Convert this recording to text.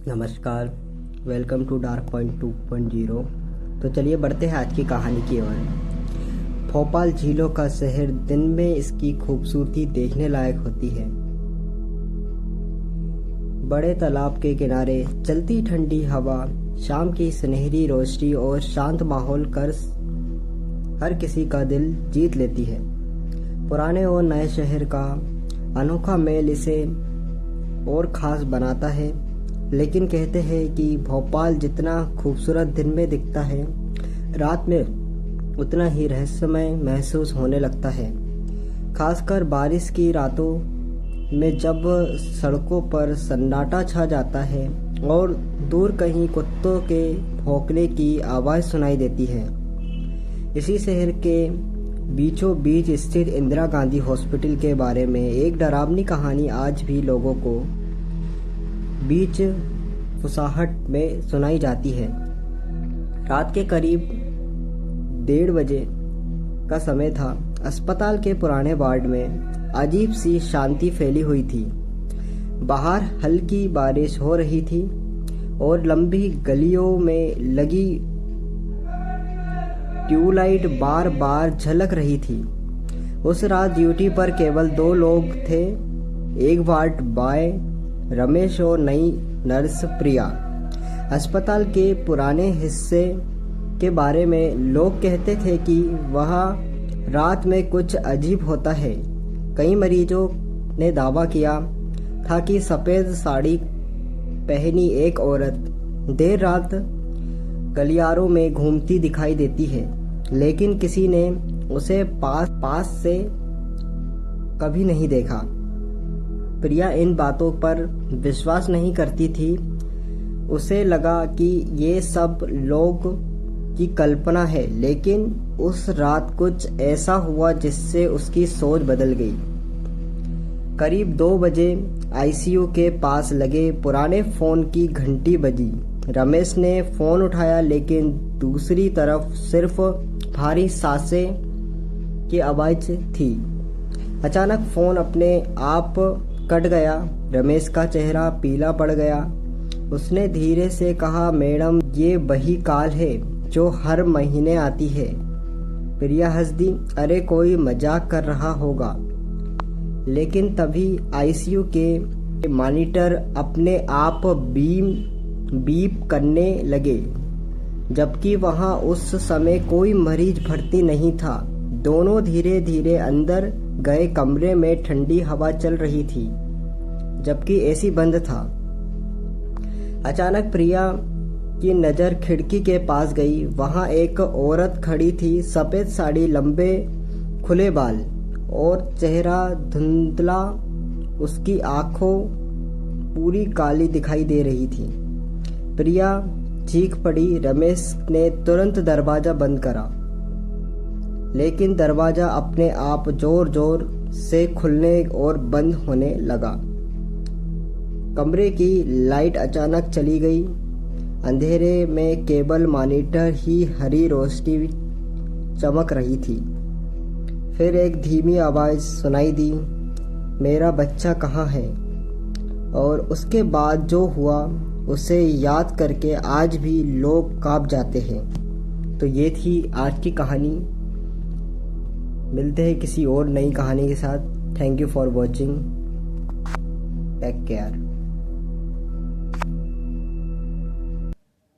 नमस्कार। Welcome to Dark Point 2.0। तो चलिए बढ़ते हैं आज की कहानी की ओर। भोपाल झीलों का शहर दिन में इसकी खूबसूरती देखने लायक होती है। बड़े तालाब के किनारे चलती ठंडी हवा, शाम की सुनहरी रोशनी और शांत माहौल कर हर किसी का दिल जीत लेती है। पुराने और नए शहर का अनोखा मेल इसे और ख़ास बनाता है। लेकिन कहते हैं कि भोपाल जितना खूबसूरत दिन में दिखता है, रात में उतना ही रहस्यमय महसूस होने लगता है। खासकर बारिश की रातों में जब सड़कों पर सन्नाटा छा जाता है और दूर कहीं कुत्तों के भौंकने की आवाज़ सुनाई देती है। इसी शहर के बीचों बीच स्थित इंदिरा गांधी हॉस्पिटल के बारे में एक डरावनी कहानी आज भी लोगों को बीच फुसाहट में सुनाई जाती है। रात के करीब 1:30 बजे का समय था। अस्पताल के पुराने वार्ड में अजीब सी शांति फैली हुई थी। बाहर हल्की बारिश हो रही थी और लंबी गलियों में लगी ट्यूबलाइट बार बार झलक रही थी। उस रात ड्यूटी पर केवल 2 लोग थे, एक वार्ड बॉय रमेश और नई नर्स प्रिया। अस्पताल के पुराने हिस्से के बारे में लोग कहते थे कि वहाँ रात में कुछ अजीब होता है। कई मरीजों ने दावा किया था कि सफ़ेद साड़ी पहनी एक औरत देर रात गलियारों में घूमती दिखाई देती है, लेकिन किसी ने उसे पास से कभी नहीं देखा। प्रिया इन बातों पर विश्वास नहीं करती थी। उसे लगा कि ये सब लोग की कल्पना है, लेकिन उस रात कुछ ऐसा हुआ जिससे उसकी सोच बदल गई। करीब 2 बजे आईसीयू के पास लगे पुराने फ़ोन की घंटी बजी। रमेश ने फ़ोन उठाया, लेकिन दूसरी तरफ सिर्फ भारी सांसें की आवाज़ थी। अचानक फ़ोन अपने आप कट गया। रमेश का चेहरा पीला पड़ गया। उसने धीरे से कहा, मैडम, ये वही कॉल है जो हर महीने आती है। प्रिया हंस दी। अरे कोई मजाक कर रहा होगा। लेकिन तभी आईसीयू के मॉनिटर अपने आप बीप करने लगे, जबकि वहां उस समय कोई मरीज भर्ती नहीं था। दोनों धीरे धीरे अंदर गए। कमरे में ठंडी हवा चल रही थी, जबकि एसी बंद था। अचानक प्रिया की नज़र खिड़की के पास गई। वहां एक औरत खड़ी थी, सफ़ेद साड़ी, लंबे खुले बाल और चेहरा धुंधला। उसकी आंखों पूरी काली दिखाई दे रही थी। प्रिया चीख पड़ी। रमेश ने तुरंत दरवाज़ा बंद करा, लेकिन दरवाज़ा अपने आप जोर जोर से खुलने और बंद होने लगा। कमरे की लाइट अचानक चली गई। अंधेरे में केवल मॉनिटर ही हरी रोशनी चमक रही थी। फिर एक धीमी आवाज़ सुनाई दी, मेरा बच्चा कहाँ है? और उसके बाद जो हुआ उसे याद करके आज भी लोग कांप जाते हैं। तो ये थी आज की कहानी। मिलते हैं किसी और नई कहानी के साथ। Thank you for watching. Take care.